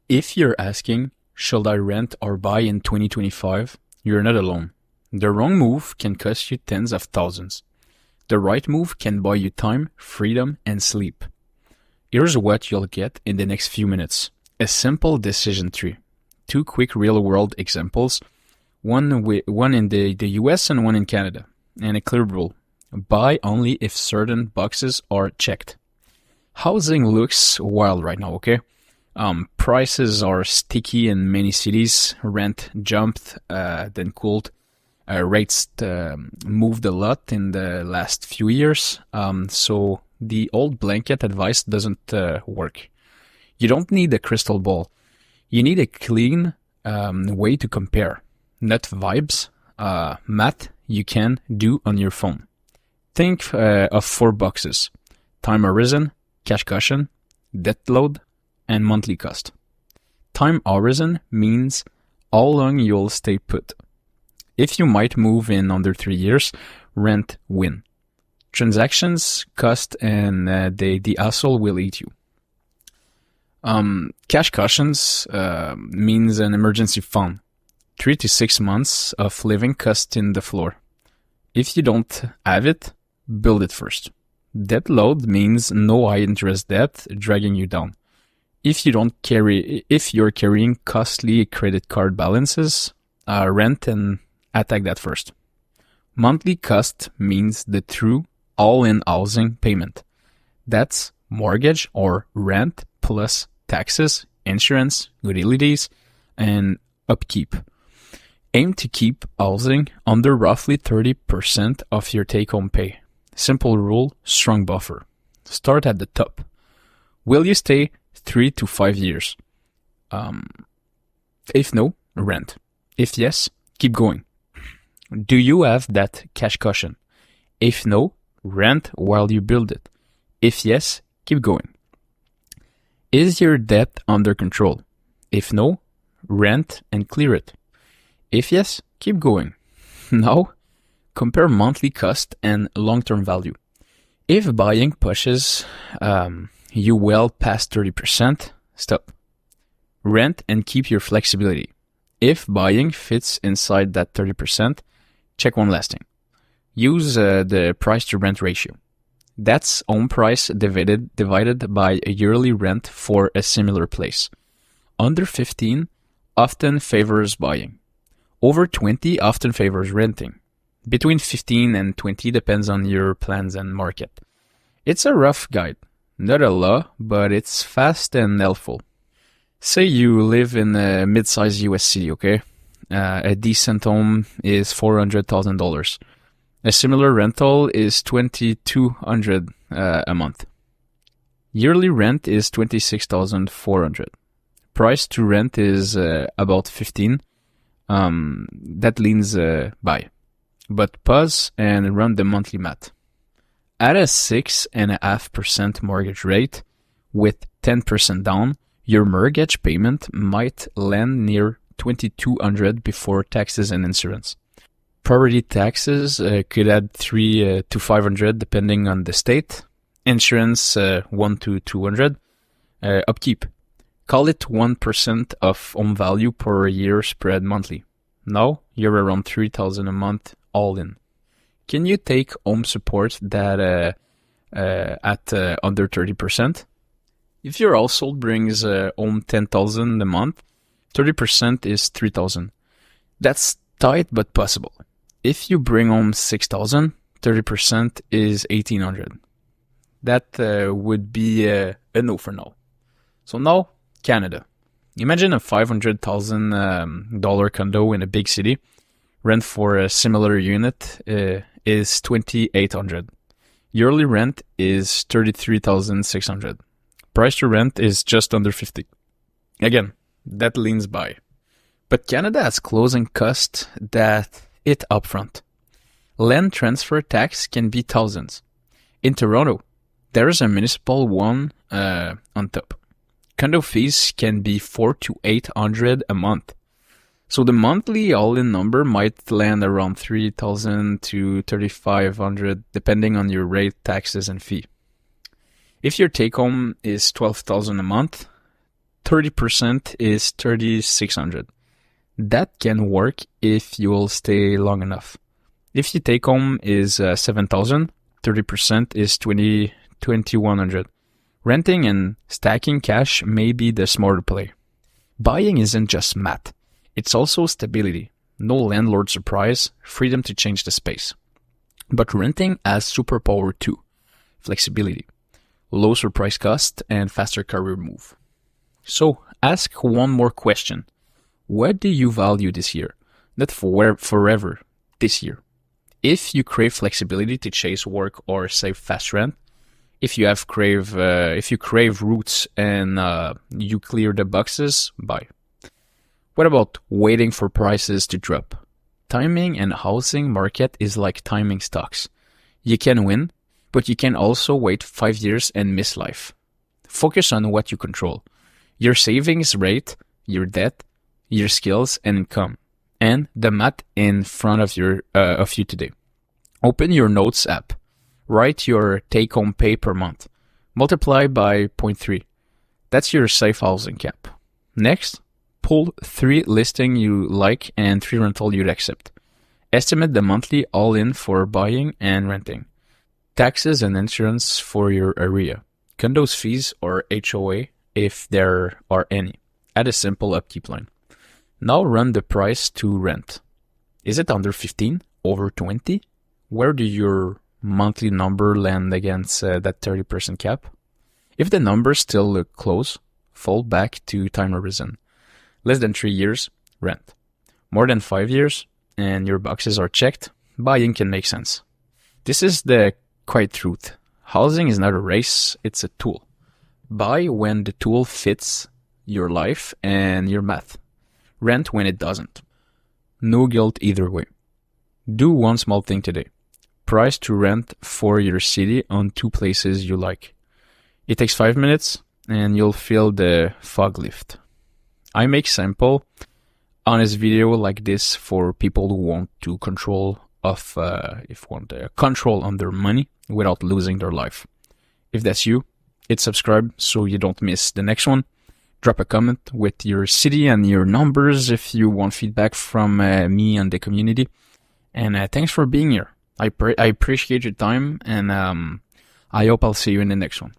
If you're asking, should I rent or buy in 2025? You're not alone. The wrong move can cost you tens of thousands. The right move can buy you time, freedom, and sleep. Here's what you'll get in the next few minutes. A simple decision tree. Two quick real-world examples, one in the US and one in Canada. And a clear rule. Buy only if certain boxes are checked. Housing looks wild right now, okay? Prices are sticky in many cities. Rent jumped, then cooled. Rates moved a lot in the last few years. So the old blanket advice doesn't work. You don't need a crystal ball. You need a clean way to compare. Not vibes. Math you can do on your phone. Think of 4 boxes. Time horizon, cash cushion, debt load, and monthly cost. Time horizon means how long you'll stay put. If you might move in under 3 years, rent win. Transactions, cost, and the hassle will eat you. Cash cushions means an emergency fund. 3 to 6 months of living cost in the floor. If you don't have it, build it first. Debt load means no high interest debt dragging you down. If you're carrying costly credit card balances, rent and attack that first. Monthly cost means the true all-in housing payment. That's mortgage or rent plus taxes, insurance, utilities, and upkeep. Aim to keep housing under roughly 30% of your take-home pay. Simple rule, strong buffer. Start at the top. Will you stay 3 to 5 years? If no, rent. If yes, keep going. Do you have that cash cushion? If no, rent while you build it. If yes, keep going. Is your debt under control? If no, rent and clear it. If yes, keep going. Now, compare monthly cost and long-term value. If buying pushes you well past 30%, stop. Rent and keep your flexibility. If buying fits inside that 30%, check one last thing. Use the price to rent ratio. That's home price divided by a yearly rent for a similar place. Under 15 often favors buying. Over 20 often favors renting. Between 15 and 20 depends on your plans and market. It's a rough guide, not a law, but it's fast and helpful. Say you live in a mid-sized US city, okay? A decent home is $400,000. A similar rental is $2,200 a month. Yearly rent is $26,400. Price to rent is about 15. That leans buy. But pause and run the monthly math. At a 6.5% mortgage rate with 10% down, your mortgage payment might land near $2,200 before taxes and insurance. Property taxes could add $300 to $500 depending on the state. Insurance $100 to $200. Upkeep. Call it 1% of home value per year spread monthly. Now you're around $3,000 a month all in. Can you take home support that at under 30%? If your household brings home $10,000 a month, 30% is $3,000. That's tight but possible. If you bring home $6,000, 30% is $1,800. That would be a no for now. So now, Canada. Imagine a $500,000 condo in a big city. Rent for a similar unit is $2,800. Yearly rent is $33,600. Price to rent is just under 50. Again, that leans buy. But Canada has closing costs that hit upfront. Land transfer tax can be thousands. In Toronto, there is a municipal one on top. Condo fees can be $400 to $800 a month. So the monthly all-in number might land around $3,000 to $3,500 depending on your rate, taxes, and fee. If your take-home is $12,000 a month, 30% is 3,600. That can work if you will stay long enough. If your take home is 7,000, 30% is 2,100. Renting and stacking cash may be the smarter play. Buying isn't just math. It's also stability. No landlord surprise, freedom to change the space. But renting has superpower too. Flexibility, low surprise cost, and faster career move. So ask one more question. What do you value this year? Not forever, this year. If you crave flexibility to chase work or save fast rent, if you crave roots and you clear the boxes, buy. What about waiting for prices to drop? Timing and housing market is like timing stocks. You can win, but you can also wait 5 years and miss life. Focus on what you control. Your savings rate, your debt, your skills and income, and the math in front of you today. Open your notes app. Write your take-home pay per month. Multiply by 0.3. That's your safe housing cap. Next, pull 3 listings you like and 3 rental you'd accept. Estimate the monthly all-in for buying and renting. Taxes and insurance for your area. Condos fees or HOA if there are any. Add a simple upkeep line. Now run the price to rent. Is it under 15? Over 20? Where do your monthly number land against that 30% cap? If the numbers still look close, fall back to time horizon. Less than 3 years, rent. More than 5 years, and your boxes are checked, buying can make sense. This is the quiet truth. Housing is not a race, it's a tool. Buy when the tool fits your life and your math. Rent when it doesn't. No guilt either way. Do one small thing today. Price to rent for your city on 2 places you like. It takes 5 minutes and you'll feel the fog lift. I make simple, honest video like this for people who want to control on their money without losing their life. If that's you, hit subscribe so you don't miss the next one. Drop a comment with your city and your numbers if you want feedback from me and the community. And thanks for being here. I appreciate your time, and I hope I'll see you in the next one.